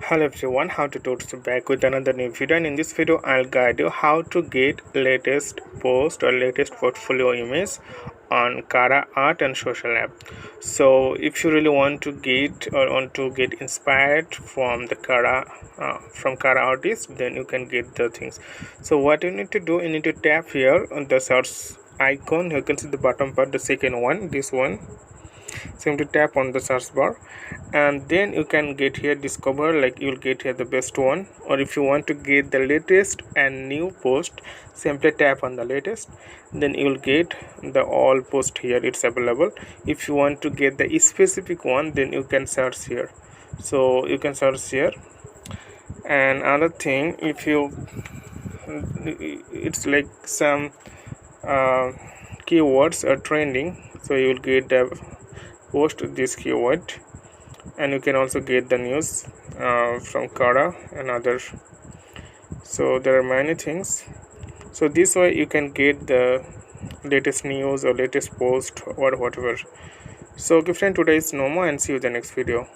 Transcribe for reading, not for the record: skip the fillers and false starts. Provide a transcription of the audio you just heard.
Hello everyone, how to do back with another new video, and in this video I'll guide you how to get latest post or latest portfolio image on Cara art and social app. So if you really want to get inspired from the from Cara artist, then you can get the things. So what you need to do, you need to tap here on the search icon. You can see the bottom part, the second one, this one. Simply tap on the search bar and then you can get here discover, like you'll get here the best one. Or if you want to get the latest and new post, simply tap on the latest, then you'll get the all post here, it's available. If you want to get the specific one, then you can search here. So you can search here. And another thing, if you it's like some keywords are trending, so you will get the post this keyword, and you can also get the news from Cara and others. So there are many things. So this way you can get the latest news or latest post or whatever. So okay friend, today is no more, and see you in the next video.